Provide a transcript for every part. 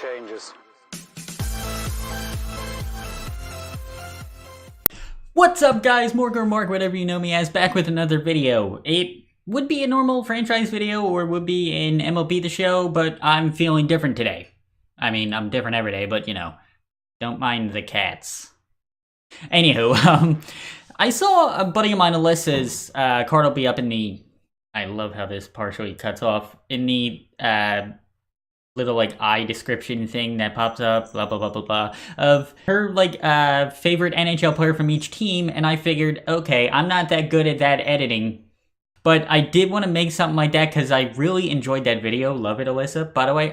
changes. What's up, guys? Morgan or Mark, whatever you know me as, back with another video. It would be a normal franchise video or would be an MLB The Show, but I'm feeling different today. I mean, I'm different every day, but you know, don't mind the cats. Anywho, I saw a buddy of mine, Alyssa's card will be up in the, I love how this partially cuts off, in the little like eye description thing that pops up, blah blah blah blah blah, of her like favorite NHL player from each team, and I figured, okay, I'm not that good at that editing, but I did want to make something like that because I really enjoyed that video. Love it, Alyssa, by the way.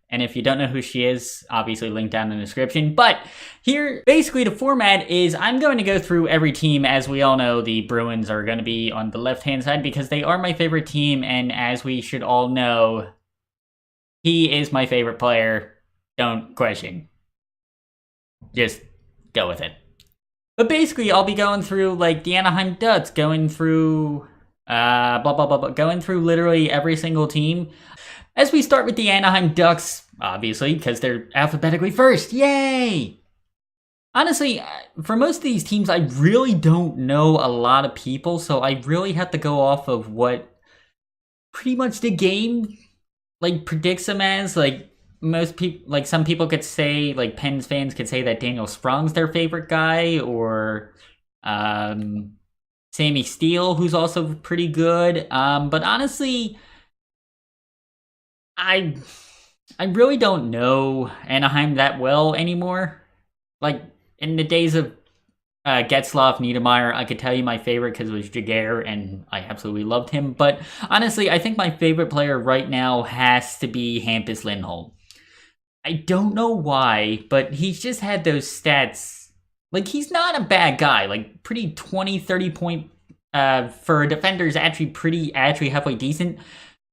And if you don't know who she is, obviously link down in the description. But here, basically the format is I'm going to go through every team. As we all know, the Bruins are going to be on the left-hand side because they are my favorite team, and as we should all know, he is my favorite player. Don't question. Just go with it. But basically, I'll be going through like the Anaheim Ducks, going through blah blah blah blah, going through literally every single team. As we start with the Anaheim Ducks, obviously, because they're alphabetically first. Yay! Honestly, for most of these teams, I really don't know a lot of people, so I really have to go off of what pretty much the game like predicts them as. Like most people, like some people could say, like Pens fans could say that Daniel Sprung's their favorite guy, or Sammy Steele, who's also pretty good. But honestly, I really don't know Anaheim that well anymore. Like in the days of Getzlaf, Niedermayer, I could tell you my favorite because it was Jaguar, and I absolutely loved him. But honestly, I think my favorite player right now has to be Hampus Lindholm. I don't know why, but he's just had those stats. Like, he's not a bad guy. Like, pretty 20, 30 point for a defender is actually halfway decent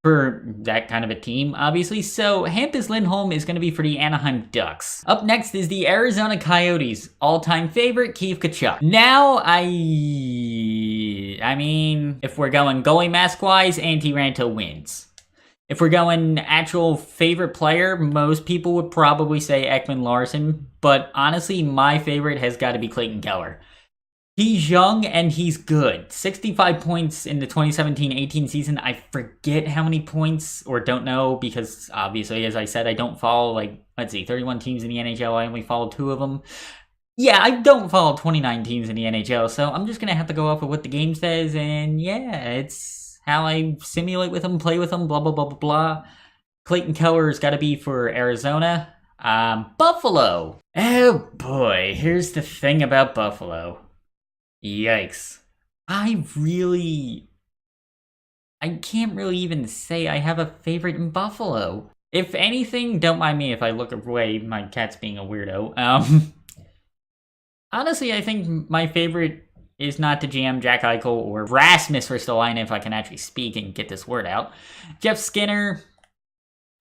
for that kind of a team, obviously. So Hampus Lindholm is going to be for the Anaheim Ducks. Up next is the Arizona Coyotes. All-time favorite, Keith Tkachuk. Now, I mean, if we're going goalie mask-wise, Antti Raanta wins. If we're going actual favorite player, most people would probably say Ekman Larsson, but honestly, my favorite has got to be Clayton Keller. He's young and he's good. 65 points in the 2017-18 season. I forget how many points, or don't know, because obviously, as I said, I don't follow, like, let's see, 31 teams in the NHL. I only follow 2 of them. Yeah, I don't follow 29 teams in the NHL, so I'm just going to have to go off of what the game says, and yeah, it's how I simulate with them, play with them, blah, blah, blah, blah, blah. Clayton Keller's got to be for Arizona. Buffalo. Oh boy, here's the thing about Buffalo. Yikes. I can't really even say I have a favorite in Buffalo. If anything, don't mind me if I look away, my cat's being a weirdo. Honestly, I think my favorite is not the GM, Jack Eichel, or Rasmus Ristolainen, if I can actually speak and get this word out. Jeff Skinner,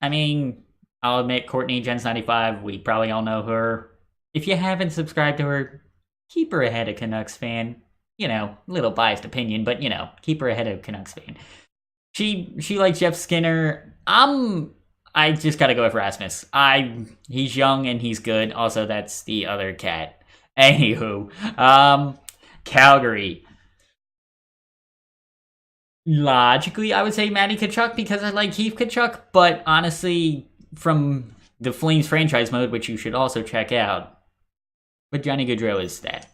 I mean, I'll admit, Courtney, Gens95, we probably all know her. If you haven't subscribed to her, keep her ahead of Canucks fan. You know, little biased opinion, but you know, keep her ahead of Canucks fan. She likes Jeff Skinner. I just gotta go with Rasmus. He's young and he's good. Also, that's the other cat. Anywho, Calgary. Logically, I would say Matty Tkachuk because I like Keith Tkachuk, but honestly, from the Flames franchise mode, which you should also check out, but Johnny Gaudreau is that.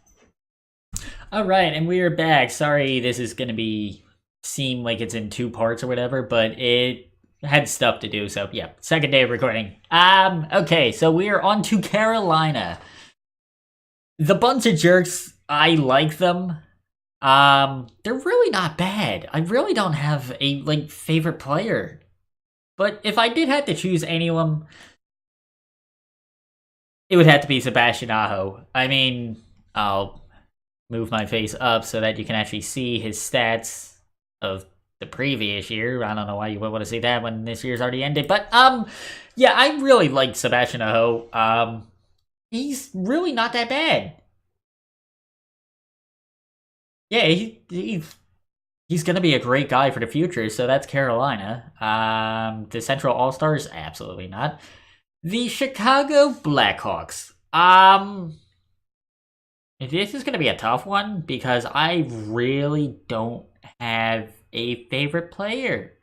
Alright, and we are back. Sorry this is going to seem like it's in 2 parts or whatever, but it had stuff to do, so yeah, second day of recording. Okay, so we are on to Carolina. The bunch of jerks, I like them. They're really not bad. I really don't have a, like, favorite player. But if I did have to choose anyone, it would have to be Sebastian Aho. I mean, I'll move my face up so that you can actually see his stats of the previous year. I don't know why you would want to see that when this year's already ended. But, yeah, I really like Sebastian Aho. He's really not that bad. Yeah, he's going to be a great guy for the future, so that's Carolina. The Central All-Stars? Absolutely not. The Chicago Blackhawks. This is going to be a tough one because I really don't have a favorite player.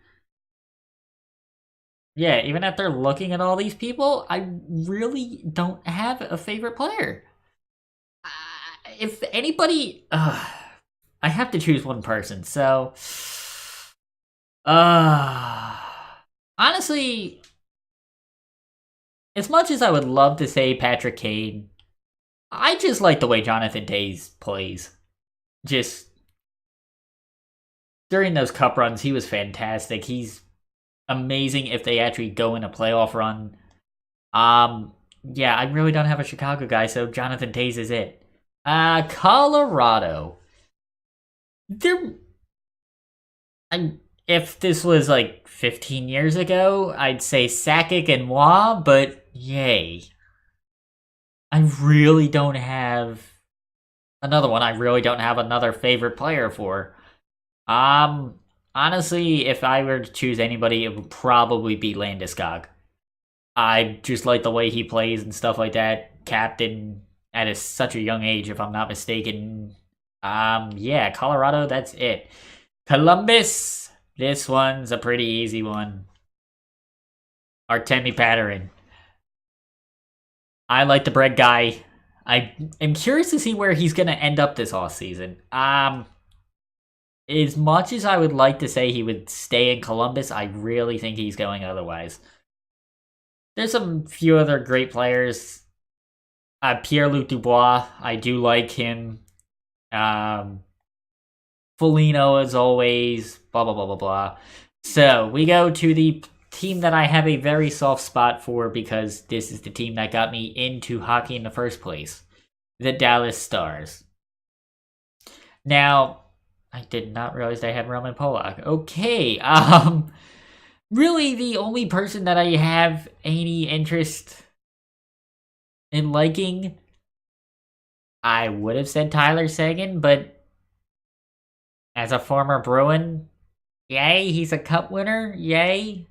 Yeah, even after looking at all these people, I really don't have a favorite player. If anybody, I have to choose one person. So, uh, honestly, as much as I would love to say Patrick Kane, I just like the way Jonathan Toews plays. Just during those cup runs, he was fantastic. He's amazing if they actually go in a playoff run. Yeah, I really don't have a Chicago guy, so Jonathan Toews is it. Colorado. They're, if this was like 15 years ago, I'd say Sakic and Moi, but yay. I really don't have another one. I really don't have another favorite player for. Honestly, if I were to choose anybody, it would probably be Landeskog. I just like the way he plays and stuff like that. Captain at such a young age, if I'm not mistaken. Yeah, Colorado, that's it. Columbus, this one's a pretty easy one. Artemi Panarin. I like the bread guy. I am curious to see where he's going to end up this offseason. As much as I would like to say he would stay in Columbus, I really think he's going otherwise. There's some few other great players. Pierre-Luc Dubois, I do like him. Foligno, as always. Blah, blah, blah, blah, blah. So, we go to the team that I have a very soft spot for because this is the team that got me into hockey in the first place. The Dallas Stars. Now, I did not realize I had Roman Polak. Okay, really the only person that I have any interest in liking, I would have said Tyler Seguin, but as a former Bruin, yay, he's a cup winner, yay.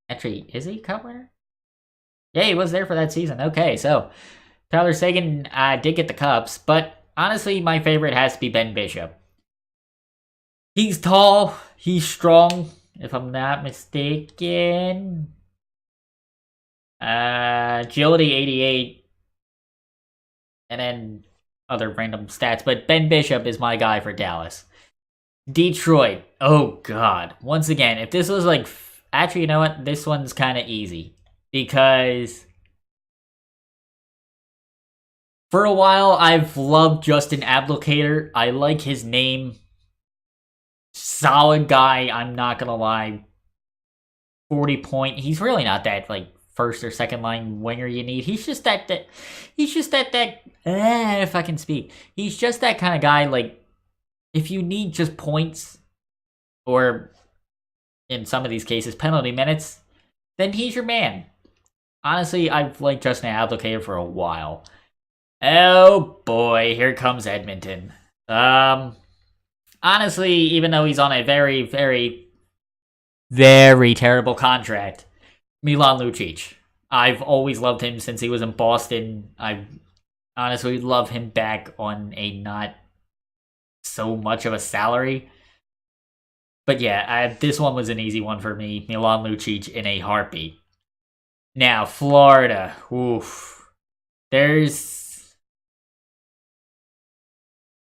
Actually, is he a cup winner? Yeah, he was there for that season. Okay, so Tyler Seguin did get the cups, but honestly, my favorite has to be Ben Bishop. He's tall, he's strong, if I'm not mistaken. Agility 88, and then other random stats, but Ben Bishop is my guy for Dallas. Detroit. Oh, God. Once again, if this was like... Actually, you know what? This one's kind of easy. Because... for a while, I've loved Justin Abdelkader. I like his name. Solid guy, I'm not gonna lie. 40 point. He's really not that, like, first or second line winger you need. He's just that if I can speak. He's just that kind of guy, like, if you need just points, or in some of these cases, penalty minutes, then he's your man. Honestly, I've liked Justin Abdelkader for a while. Oh boy, here comes Edmonton. Honestly, even though he's on a very, very, very terrible contract, Milan Lucic. I've always loved him since he was in Boston. I honestly love him back on a not so much of a salary. But yeah, this one was an easy one for me. Milan Lucic in a heartbeat. Now, Florida. Oof.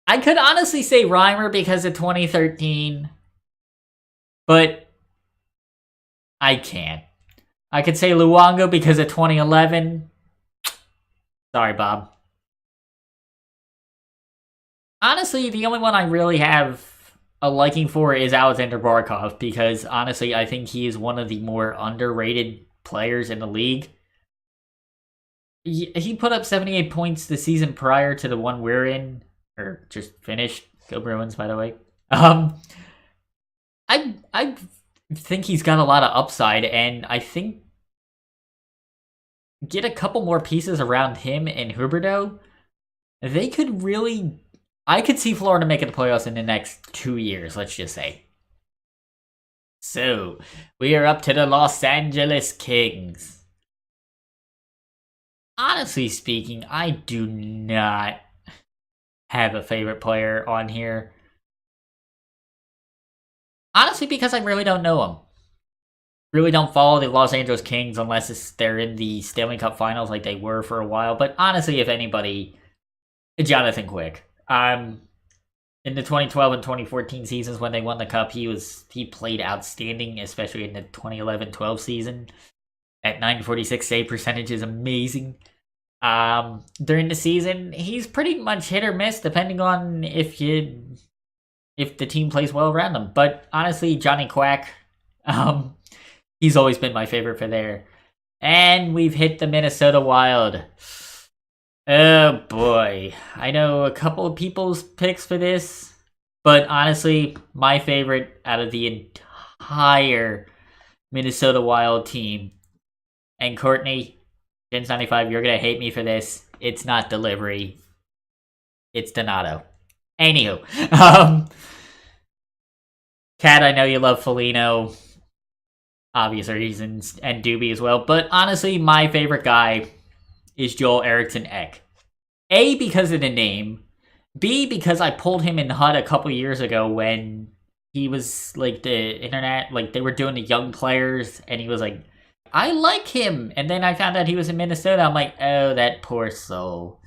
I could honestly say Reimer because of 2013. But I can't. I could say Luongo because of 2011. Sorry, Bob. Honestly, the only one I really have a liking for is Alexander Barkov because honestly, I think he is one of the more underrated players in the league. He put up 78 points the season prior to the one we're in, or just finished. Go Bruins, by the way. I think he's got a lot of upside, and I think get a couple more pieces around him and Huberdeau, they could really... I could see Florida making the playoffs in the next 2 years, let's just say. So, we are up to the Los Angeles Kings. Honestly speaking, I do not have a favorite player on here. Honestly, because I really don't know them. Really don't follow the Los Angeles Kings unless they're in the Stanley Cup Finals like they were for a while. But honestly, if anybody, Jonathan Quick. In the 2012 and 2014 seasons when they won the cup, he played outstanding, especially in the 2011-12 season. At 946 save percentage is amazing. During the season, he's pretty much hit or miss depending on if the team plays well around him. But honestly, Johnny Quack, he's always been my favorite for there. And we've hit the Minnesota Wild. Oh boy. I know a couple of people's picks for this, but honestly, my favorite out of the entire Minnesota Wild team. And Courtney, Gens95, you're gonna hate me for this. It's not delivery. It's Donato. Anywho. Kat, I know you love Foligno. Obvious reasons, and Doobie as well. But honestly, my favorite guy is Joel Eriksson Ek. A, because of the name. B, because I pulled him in HUD a couple years ago when he was like the internet, like they were doing the young players, and he was like, I like him. And then I found out he was in Minnesota. I'm like, oh, that poor soul.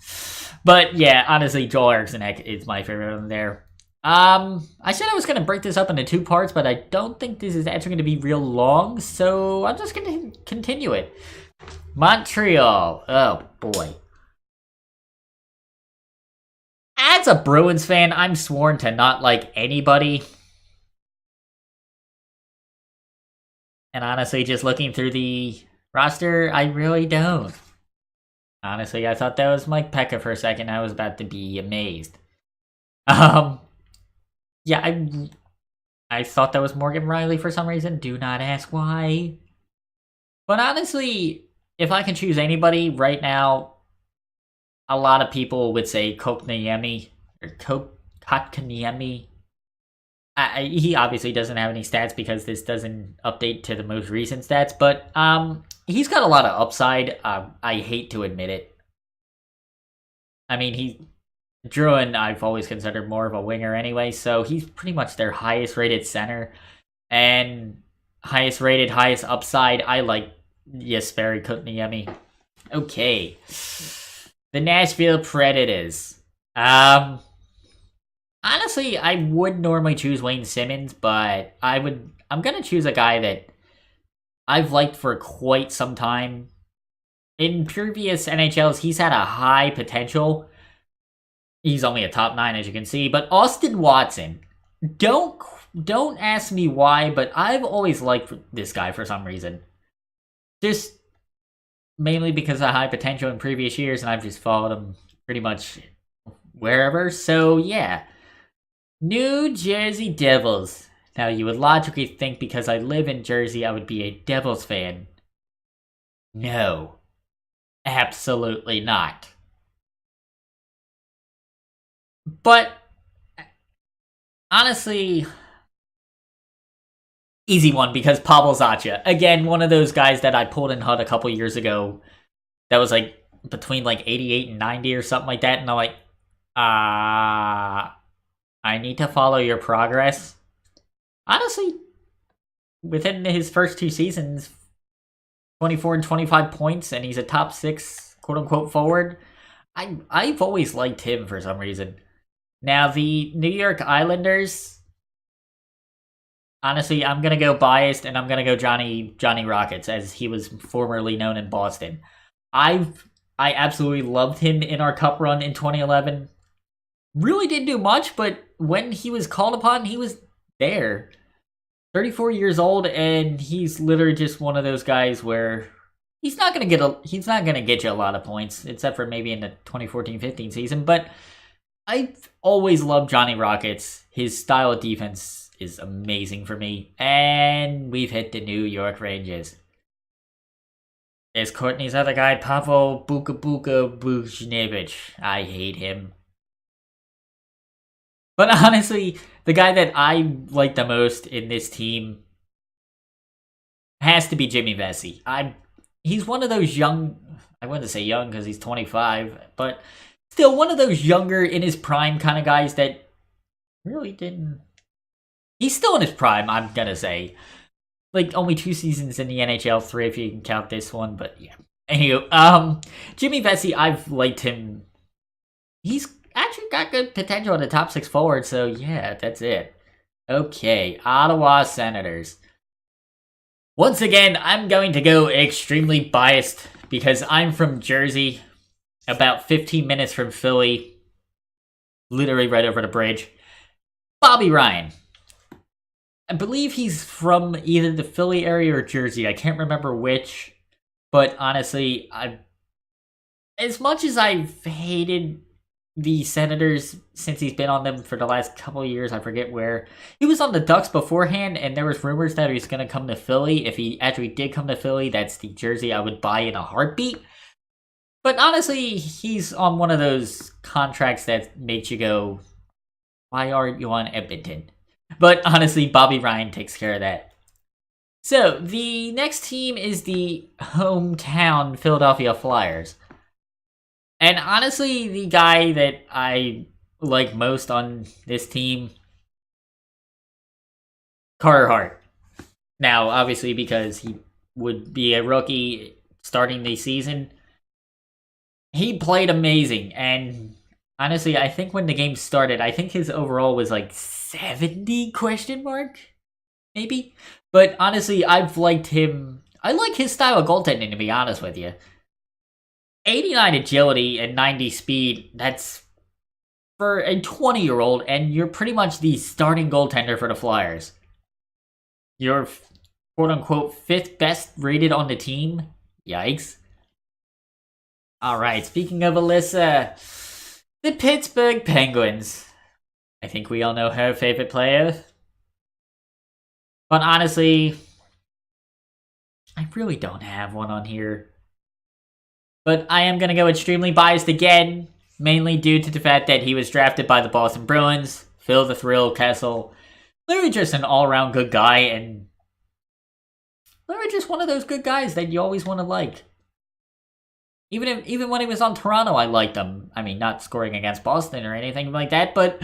But yeah, honestly, Joel Eriksson Ek is my favorite one there. I said I was going to break this up into 2 parts, but I don't think this is actually going to be real long, so I'm just going to continue it. Montreal. Oh, boy. As a Bruins fan, I'm sworn to not like anybody. And honestly, just looking through the roster, I really don't. Honestly, I thought that was Mike Pekka for a second. I was about to be amazed. Yeah, I thought that was Morgan Riley for some reason. Do not ask why. But honestly, if I can choose anybody right now, a lot of people would say Kotkaniemi or Kotkaniemi. He obviously doesn't have any stats because this doesn't update to the most recent stats, but he's got a lot of upside. I hate to admit it. I mean, Druin, I've always considered more of a winger anyway, so he's pretty much their highest rated center. And highest rated, highest upside, I like Jesperi Kotkaniemi. Okay. The Nashville Predators. Honestly, I would normally choose Wayne Simmons, but I'm gonna choose a guy that I've liked for quite some time. In previous NHLs, he's had a high potential. He's only a top 9, as you can see. But Austin Watson, don't ask me why, but I've always liked this guy for some reason. Just mainly because of high potential in previous years, and I've just followed him pretty much wherever. So yeah, New Jersey Devils. Now you would logically think because I live in Jersey, I would be a Devils fan. No, absolutely not. But honestly, easy one because Pavel Zacha. Again, one of those guys that I pulled in HUD a couple years ago that was like between like 88 and 90 or something like that. And I'm like, I need to follow your progress. Honestly, within his first 2 seasons, 24 and 25 points, and he's a top 6 quote-unquote forward. I've always liked him for some reason. Now, the New York Islanders, honestly, I'm going to go biased, and I'm going to go Johnny Rockets, as he was formerly known in Boston. I absolutely loved him in our cup run in 2011. Really didn't do much, but when he was called upon, he was there. 34 years old, and he's literally just one of those guys where he's not gonna get you a lot of points, except for maybe in the 2014-15 season. But I've always loved Johnny Rockets. His style of defense is amazing for me, and we've hit the New York Rangers. There's Courtney's other guy, Pavel Buchnevich. I hate him. But honestly, the guy that I like the most in this team has to be Jimmy Vesey. he's one of those young, I wouldn't say young because he's 25, but still one of those younger in his prime kind of guys that really didn't. He's still in his prime, I'm gonna say. Like, only 2 seasons in the NHL, 3 if you can count this one, but yeah. Anywho, Jimmy Vesey, I've liked him. He's actually got good potential in the top 6 forward, so yeah, that's it. Okay, Ottawa Senators. Once again, I'm going to go extremely biased because I'm from Jersey, about 15 minutes from Philly, literally right over the bridge. Bobby Ryan. I believe he's from either the Philly area or Jersey. I can't remember which, but honestly, as much as I've hated the Senators since he's been on them for the last couple of years, I forget where. He was on the Ducks beforehand, and there was rumors that he was going to come to Philly. If he actually did come to Philly, that's the jersey I would buy in a heartbeat. But honestly, he's on one of those contracts that makes you go, why aren't you on Edmonton? But honestly, Bobby Ryan takes care of that. So, the next team is the hometown Philadelphia Flyers. And honestly, the guy that I like most on this team, Carter Hart. Now, obviously, because he would be a rookie starting the season, he played amazing. And honestly, I think when the game started, I think his overall was like 70 question mark, maybe. But honestly, I've liked him. I like his style of goaltending, to be honest with you. 89 agility and 90 speed, that's for a 20-year-old, and you're pretty much the starting goaltender for the Flyers. You're quote-unquote 5th best rated on the team. Yikes. Alright, speaking of Alyssa, the Pittsburgh Penguins. I think we all know her favorite player. But honestly, I really don't have one on here. But I am going to go extremely biased again, mainly due to the fact that he was drafted by the Boston Bruins, Phil the Thrill Kessel. Literally just an all-around good guy, and literally just one of those good guys that you always want to like. Even when he was on Toronto, I liked him. I mean, not scoring against Boston or anything like that, but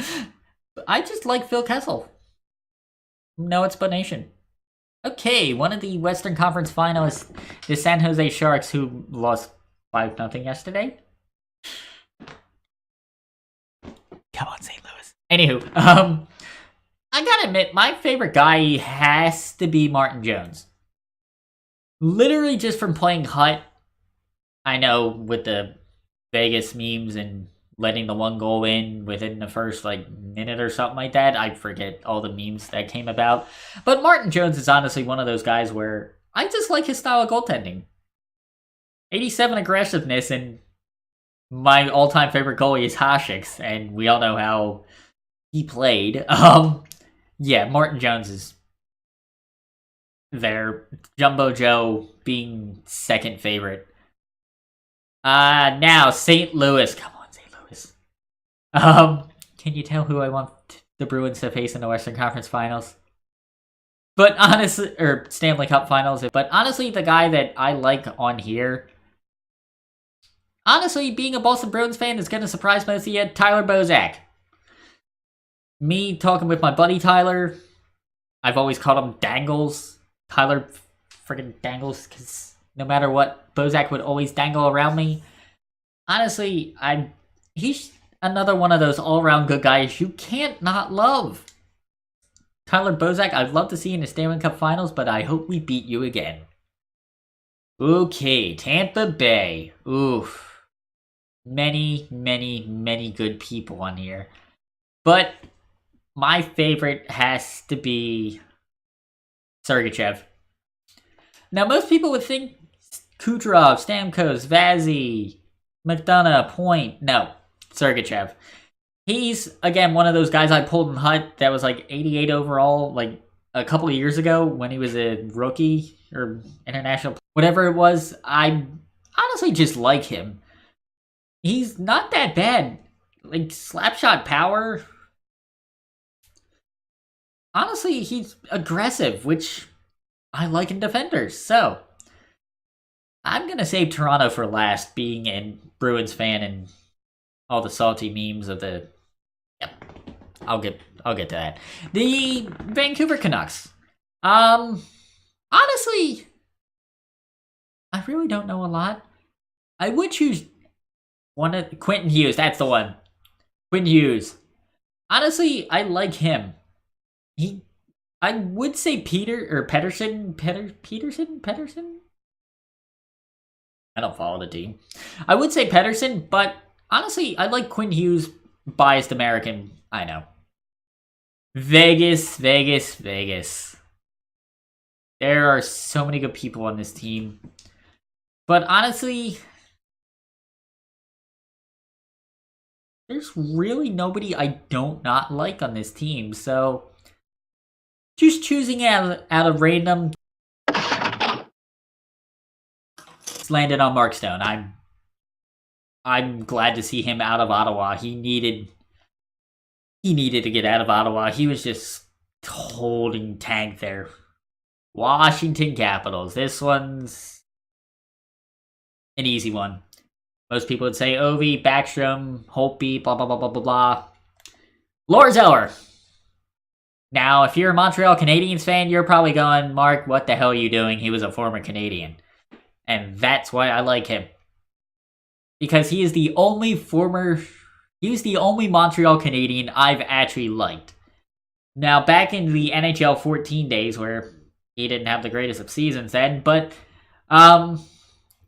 I just like Phil Kessel. No explanation. Okay, one of the Western Conference finalists, the San Jose Sharks, who lost 5-0 yesterday. Come on, St. Louis. Anywho, I gotta admit, my favorite guy has to be Martin Jones. Literally just from playing Hut. I know, with the Vegas memes and letting the one goal in within the first minute or something like that. I forget all the memes that came about. But Martin Jones is honestly one of those guys where I just like his style of goaltending. 87 aggressiveness, and my all-time favorite goalie is Hasek, and we all know how he played. Yeah, Martin Jones is there. Jumbo Joe being second favorite. Now, St. Louis. Come on, St. Louis. Can you tell who I want the Bruins to face in the Western Conference Finals? But honestly, or Stanley Cup Finals. But honestly, the guy that I like on here, honestly, being a Boston Bruins fan is going to surprise most of you, Tyler Bozak. Me talking with my buddy Tyler, I've always called him Dangles. Tyler friggin' Dangles, because no matter what, Bozak would always dangle around me. Honestly, he's another one of those all-around good guys you can't not love. Tyler Bozak, I'd love to see in the Stanley Cup Finals, but I hope we beat you again. Okay, Tampa Bay. Oof. Many, many, many good people on here. But my favorite has to be Sergachev. Now, most people would think Kucherov, Stamkos, Vazzy, McDonough, Point. No, Sergachev. He's, again, one of those guys I pulled in Hut that was 88 overall, a couple of years ago when he was a rookie or international, whatever it was. I honestly just like him. He's not that bad. Slapshot power. Honestly, he's aggressive, which I like in defenders. So, I'm gonna save Toronto for last, being a Bruins fan and all the salty memes of the. Yep, I'll get to that. The Vancouver Canucks. Honestly, I really don't know a lot. I would choose one of Quentin Hughes. That's the one. Quentin Hughes. Honestly, I like him. I would say Pedersen. I don't follow the team. I would say Pedersen, but honestly, I like Quinn Hughes, biased American. I know. Vegas. There are so many good people on this team. But honestly, there's really nobody I don't not like on this team. So, just choosing out of random, landed on Mark Stone. I'm glad to see him out of Ottawa. He needed to get out of Ottawa. He was just holding tank there. Washington Capitals. This one's an easy one. Most people would say Ovi, Backstrom, Holtby, blah, blah, blah, blah, blah, blah. Lars Eller. Now, if you're a Montreal Canadiens fan, you're probably going, Mark, what the hell are you doing? He was a former Canadian. And that's why I like him. Because he is the only Montreal Canadian I've actually liked. Now, back in the NHL 14 days where he didn't have the greatest of seasons then, but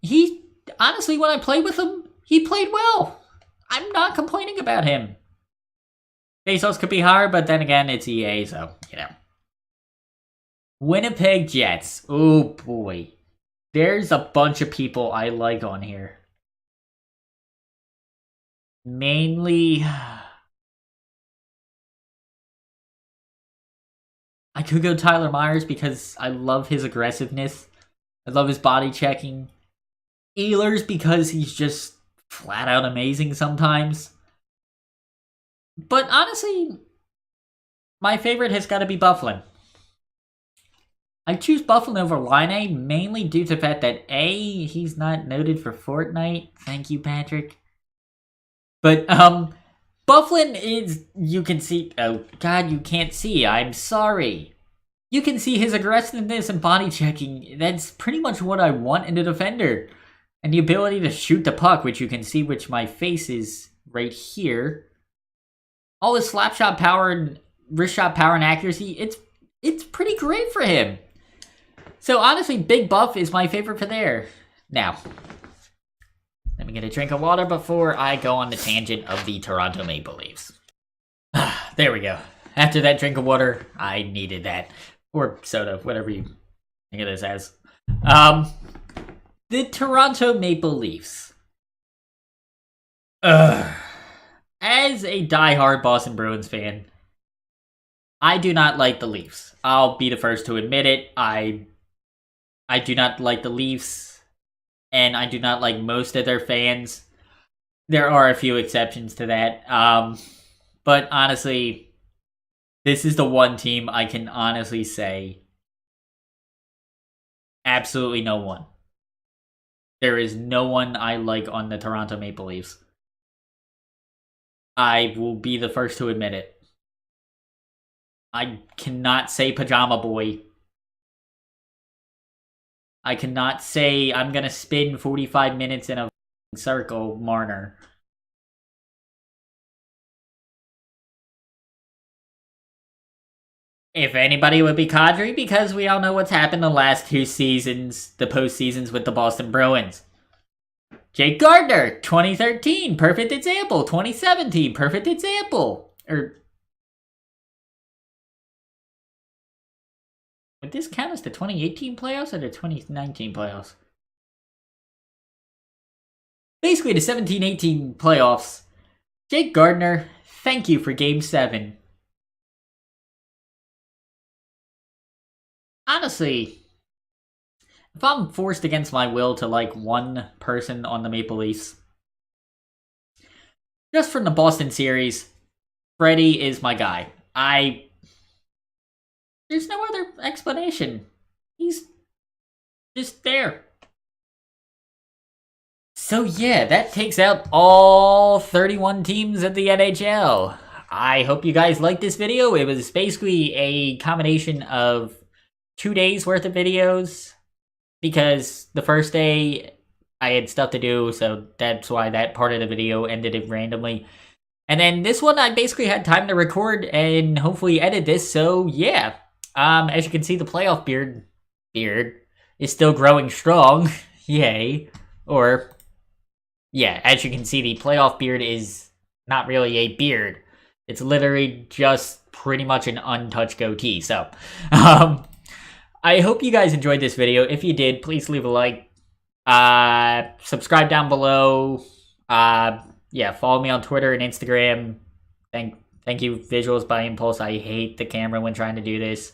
he, honestly, when I played with him, he played well. I'm not complaining about him. Pesos could be higher, but then again, it's EA, so, you know. Winnipeg Jets. Oh, boy. There's a bunch of people I like on here. Mainly, I could go Tyler Myers because I love his aggressiveness. I love his body checking. Ehlers because he's just flat out amazing sometimes. But honestly, my favorite has got to be Bufflin. I choose Bufflin over Line mainly due to the fact that A, he's not noted for Fortnite. Thank you, Patrick. But Bufflin is, you can see, oh god, you can't see, I'm sorry. You can see his aggressiveness and body checking. That's pretty much what I want in a defender. And the ability to shoot the puck, which you can see, which my face is right here. All his slap shot power and wrist shot power and accuracy, it's pretty great for him. So honestly, Big Buff is my favorite for there. Now, let me get a drink of water before I go on the tangent of the Toronto Maple Leafs. There we go. After that drink of water, I needed that. Or soda, whatever you think of this as. The Toronto Maple Leafs. As a diehard Boston Bruins fan, I do not like the Leafs. I'll be the first to admit it. I do not like the Leafs, and I do not like most of their fans. There are a few exceptions to that. But honestly, this is the one team I can honestly say absolutely no one. There is no one I like on the Toronto Maple Leafs. I will be the first to admit it. I cannot say Pajama Boy. I cannot say I'm gonna spin 45 minutes in a circle, Marner. If anybody would be Kadri, because we all know what's happened the last two seasons, the postseasons with the Boston Bruins. Jake Gardner, 2013, perfect example. 2017, perfect example. Would this count as the 2018 playoffs or the 2019 playoffs? Basically, the 17-18 playoffs. Jake Gardner, thank you for Game 7. Honestly, if I'm forced against my will to like one person on the Maple Leafs, just from the Boston series, Freddie is my guy. There's no other explanation. He's just there. So yeah, that takes out all 31 teams of the NHL. I hope you guys liked this video. It was basically a combination of 2 days worth of videos, because the first day I had stuff to do, so that's why that part of the video ended it randomly. And then this one, I basically had time to record and hopefully edit this, so yeah. As you can see, the playoff beard is still growing strong. Yay. Or, yeah, as you can see, the playoff beard is not really a beard. It's literally just pretty much an untouched goatee, so. I hope you guys enjoyed this video. If you did, please leave a like. Subscribe down below. Yeah, follow me on Twitter and Instagram. Thank you, Visuals by Impulse. I hate the camera when trying to do this.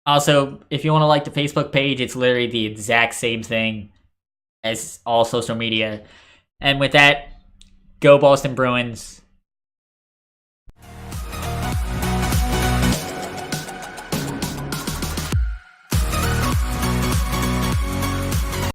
Also, if you want to like the Facebook page, it's literally the exact same thing as all social media. And with that, go Boston Bruins.